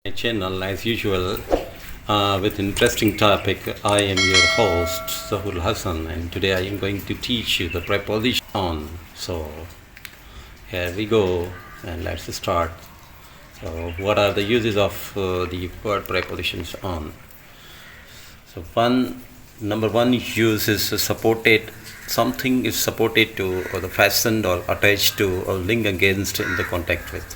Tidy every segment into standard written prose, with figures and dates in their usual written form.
My channel as usual with interesting topic. I am your host Zahul Hassan, and today I am going to teach you the preposition on. So here we go, and let's start. So what are the uses of the word prepositions on? So number one use is supported. Something is supported to, or the fastened or attached to, or linked against in the contact with.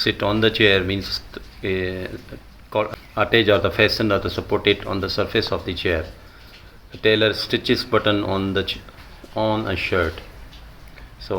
Sit on the chair means attach or the fasten or the supported on the surface of the chair. The tailor stitches button on a shirt. So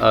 a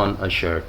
on a shirt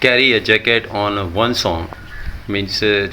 Carry a jacket on one's arm means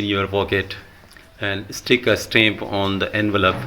in your pocket. And stick a stamp on the envelope,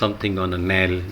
something on a nail,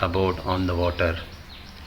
a boat on the water,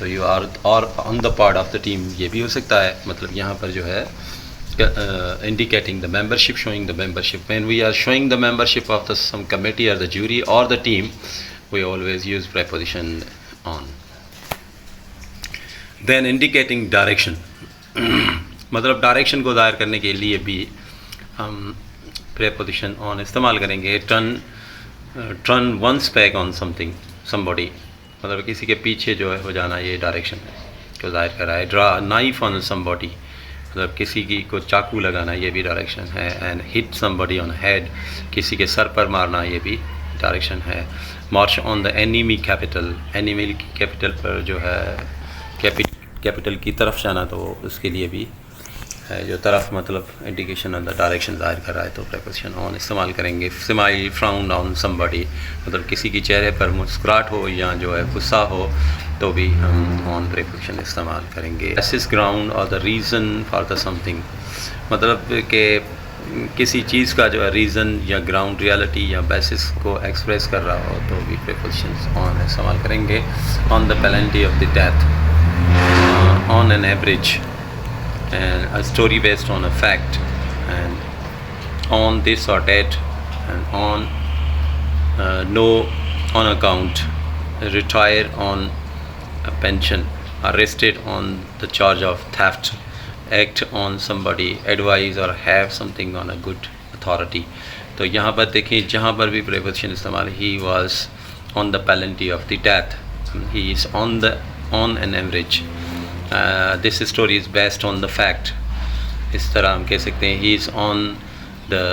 تو you are اور on the part of the team یہ بھی ہو سکتا ہے. مطلب یہاں پر جو ہے indicating the membership, showing the membership. When we are showing the membership of the some committee or the jury or the team, we always use preposition on. Then indicating direction. مطلب direction کو ظاہر کرنے کے لیے بھی ہم preposition on استعمال کریں گے. turn one's back on something, somebody. مطلب کسی کے پیچھے جو ہے ہو جانا، یہ ڈائریکشن کو ظاہر کر رہا ہے. draw a knife on somebody، مطلب کسی کی کو چاقو لگانا، یہ بھی ڈائریکشن ہے. And hit somebody on head، کسی کے سر پر مارنا، یہ بھی ڈائریکشن ہے. march on the enemy capital، enemy کی کیپٹل پر جو ہے کیپٹل کی طرف جانا، تو اس کے لیے بھی ہے جو طرف مطلب انڈیکیشن آن دا ڈائریکشن ظاہر کر رہا ہے، تو preposition on استعمال کریں گے. smile frown on somebody، مطلب کسی کی چہرے پر مسکراہٹ ہو یا جو ہے غصہ ہو تو بھی ہم on preposition استعمال کریں گے. basis ground or the reason for the something، مطلب کہ کسی چیز کا جو ہے ریزن یا گراؤنڈ ریالٹی یا بیسس کو ایکسپریس کر رہا ہو تو بھی preposition on استعمال کریں گے. on the penalty of the death، on an average، and a story based on a fact, and on this or that, and on no on account, retire on a pension, arrested on the charge of theft, act on somebody, advise or have something on a good authority. تو یہاں پر دیکھیں جہاں پر بھی preposition استعمال، he was on the penalty of the death, he is on an average. This story is based on the fact. اس طرح ہم کہہ سکتے ہیں he is on the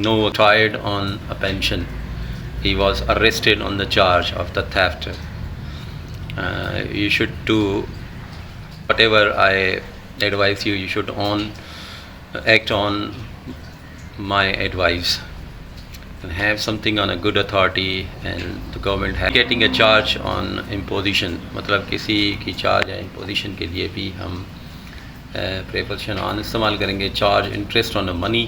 no retired on a pension, he was arrested on the charge of the theft. You should do whatever I advise you, you should act on my advice and have something on a good authority, and the government has getting a charge on imposition. مطلب کسی کی charge یا imposition کے لیے بھی ہم preposition on استعمال کریں گے. charge interest on the money،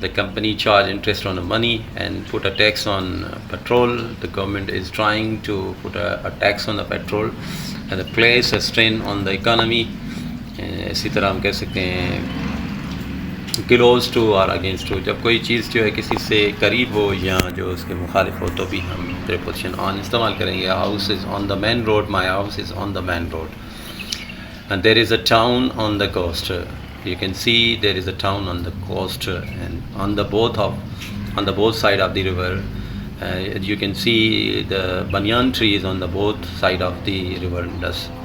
the company charge interest on the money and put a tax on petrol. The government is trying to put a tax on the petrol and place a strain on the economy. اسی طرح ہم کہہ سکتے ہیں close to اور against to, جب کوئی چیز جو ہے کسی سے قریب ہو یا جو اس کے مخالف ہو تو بھی ہم preposition on استعمال کریں گے. house is on the main road، my house is on the main road. and there is a town on the coast، you can see there is a town on the coast and on the both side of the river. You can see the banyan trees on the both side of the river.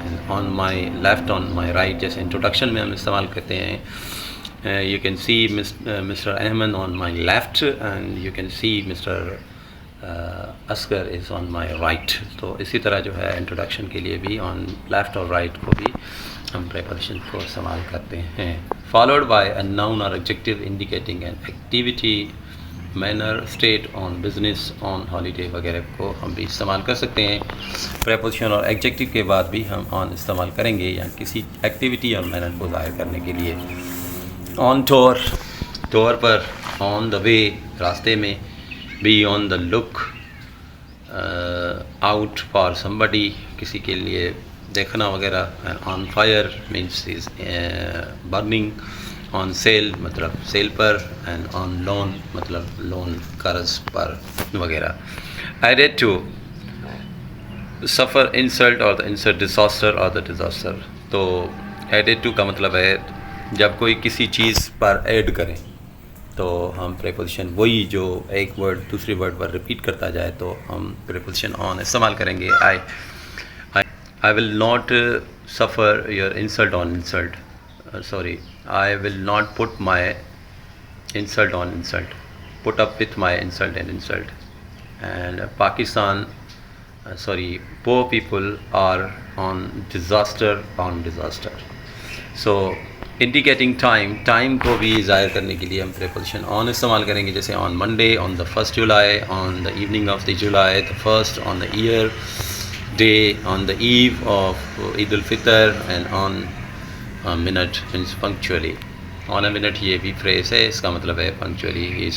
and on my left, on my right، جیسے introduction میں ہم استعمال کرتے ہیں. You can see Mr. Ahmed on my left and you can see Mr. Asghar is on my right. تو اسی طرح جو ہے انٹروڈکشن کے لیے بھی on left اور right کو بھی ہم preposition کو استعمال کرتے ہیں. followed by a noun or adjective indicating an activity, manner, state, on business, on holiday وغیرہ کو ہم بھی استعمال کر سکتے ہیں. preposition اور adjective کے بعد بھی ہم on استعمال کریں گے یا کسی ایکٹیویٹی اور manner کو ظاہر کرنے کے لیے. on tour per, on the way راستے میں، be on the look out for somebody کسی کے لیے دیکھنا وغیرہ. on fire means is burning. on sale مطلب سیل پر. and on loan مطلب لون قرض پر وغیرہ. added to suffer insult or the insult disaster or the disaster. تو added to کا مطلب ہے جب کوئی کسی چیز پر ایڈ کریں تو ہم preposition وہی جو ایک ورڈ دوسرے ورڈ پر ریپیٹ کرتا جائے تو ہم preposition on استعمال کریں گے. I will not suffer your insult on insult. I will not put my insult on insult. Put up with my insult and insult. And poor people are on disaster. So indicating time کو بھی ظاہر کرنے کے لیے ہم preposition on استعمال کریں گے. جیسے on Monday, on the 1st July, on the evening of the July, the 1st, on the year day, on the eve of Eid al-Fitr, and on a minute means punctually. on a minute یہ بھی phrase ہے، اس کا مطلب ہے punctually.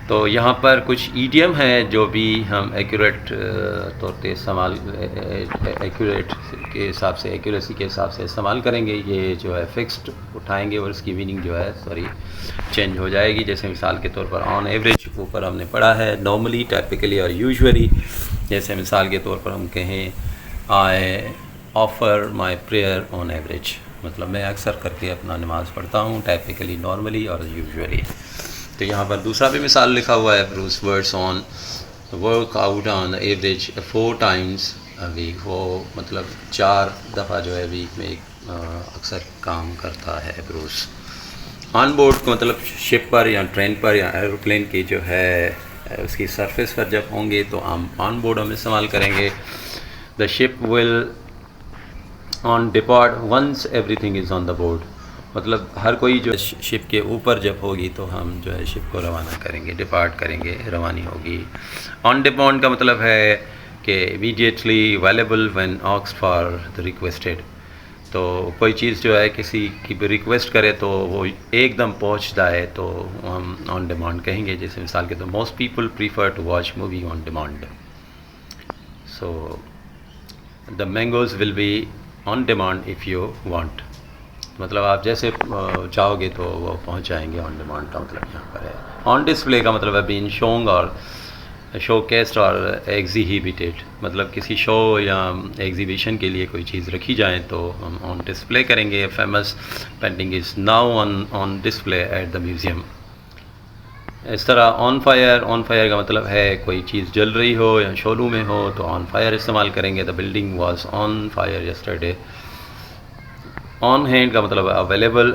تو یہاں پر کچھ idiom ہیں جو بھی ہم ایکوریٹ طور پہ استعمال ایکوریٹ کے حساب سے ایکوریسی کے حساب سے استعمال کریں گے. یہ جو ہے فکسڈ اٹھائیں گے اور اس کی میننگ جو ہے چینج ہو جائے گی. جیسے مثال کے طور پر آن ایوریج اوپر ہم نے پڑھا ہے, نارملی, ٹائپیکلی اور یوزولی. جیسے مثال کے طور پر ہم کہیں آئی offer my prayer on average, مطلب میں اکثر کر کے اپنا نماز پڑھتا ہوں, ٹائپیکلی, نارملی اور یوزولی. تو یہاں پر دوسرا بھی مثال لکھا ہوا ہے, Bruce words on work out on average 4 times a week. وہ مطلب 4 دفعہ جو ہے ویک میں اکثر کام کرتا ہے بروس. آن بورڈ کا مطلب شپ پر یا ٹرین پر یا ایروپلین کی جو ہے اس کی سرفیس پر جب ہوں گے تو ہم آن بورڈ ہم استعمال کریں گے. The ship will on depart once everything is on the board, مطلب ہر کوئی جو شپ کے اوپر جب ہوگی تو ہم جو ہے شپ کو روانہ کریں گے, ڈپارٹ کریں گے, روانی ہوگی. آن ڈیمانڈ کا مطلب ہے کہ immediately available when asked for the requested. تو کوئی چیز جو ہے کسی کی بھی ریکویسٹ کرے تو وہ ایک دم پہنچ جائے تو ہم آن ڈیمانڈ کہیں گے. جیسے مثال کے تو most people prefer to watch movie on demand. So the mangoes will be on demand if you want, مطلب آپ جیسے چاہو گے تو وہ پہنچ جائیں گے. آن ڈیمانڈ کا مطلب یہاں پر ہے. آن ڈسپلے کا مطلب ہے بین شونگ اور شو کیسٹ اور ایگزیبیٹیڈ, مطلب کسی شو یا ایگزیبیشن کے لیے کوئی چیز رکھی جائیں تو ہم آن ڈسپلے کریں گے. Famous painting is now on display at the museum. اس طرح آن فائر کا مطلب ہے کوئی چیز جل رہی ہو یا شو روم میں ہو تو آن فائر استعمال کریں گے. The building was on fire yesterday. On hand کا مطلب اویلیبل,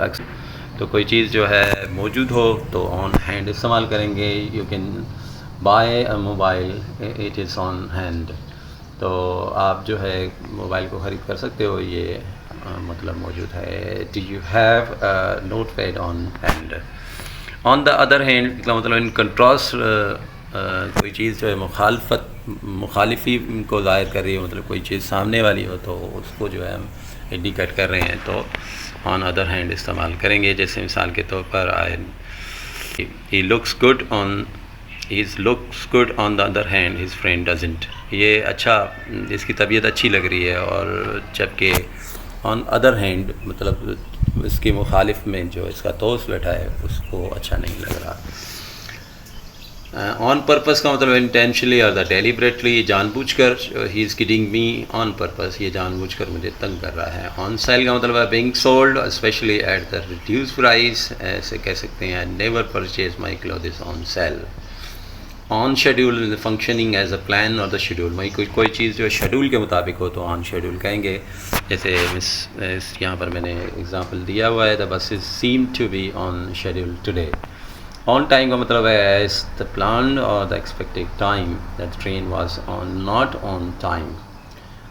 تو کوئی چیز جو ہے موجود ہو تو آن ہینڈ استعمال کریں گے. You can buy a mobile, it is on hand. تو آپ جو ہے موبائل کو خرید کر سکتے ہو, یہ مطلب موجود ہے. Do you have note pad on hand. On the other hand کا مطلب ان کنٹراسٹ, کوئی چیز جو ہے مخالفی کو ظاہر کر رہی ہے, مطلب کوئی چیز سامنے والی ہو تو اس کو جو ہے ہم انڈیکیٹ کر رہے ہیں تو آن ادر ہینڈ استعمال کریں گے. جیسے مثال کے طور پر he looks good on the other hand his friend doesn't. یہ اچھا, اس کی طبیعت اچھی لگ رہی ہے, اور جبکہ آن ادر ہینڈ مطلب اس کے مخالف میں جو اس کا دوست بیٹھا ہے اس کو اچھا نہیں لگ رہا. آن پرپس کا مطلب انٹینشنلی اور دا ڈیلیبریٹلی, جان بوجھ کر. ہی از کڈنگ می آن پرپس, یہ جان بوجھ کر مجھے تنگ کر رہا ہے. آن سیل کا مطلب ہے being sold especially at the reduced price, ایسے کہہ سکتے ہیں never purchase my clothes on sale. On schedule functioning as a plan اور دا شیڈول, کوئی چیز جو شیڈول کے مطابق ہو تو آن شیڈول کہیں گے. جیسے یہاں پر میں نے اگزامپل دیا ہوا ہے, the buses seem to be on schedule today. On time کا مطلب ہے ایز دا پلان اور the expected time that train was not on time.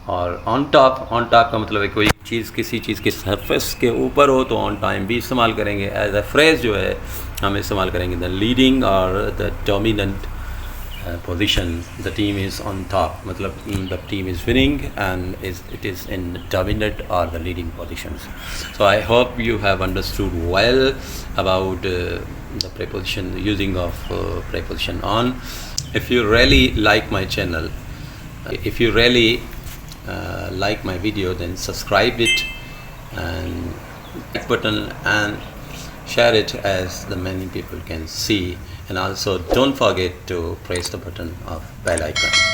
اور آن ٹاپ کا مطلب ہے کوئی چیز کسی چیز کے سرفیس کے اوپر ہو تو آن ٹائم بھی استعمال کریں گے. ایز اے فریز جو ہے ہم استعمال کریں گے دا لیڈنگ اور the dominant position. The team is on top, matlab the team is winning and it is in dominant or the leading positions. So I hope you have understood well about the preposition, using of preposition on. If you really like my channel, if you really like my video, then subscribe it and like button and share it as the many people can see. And also don't forget to press the button of bell icon.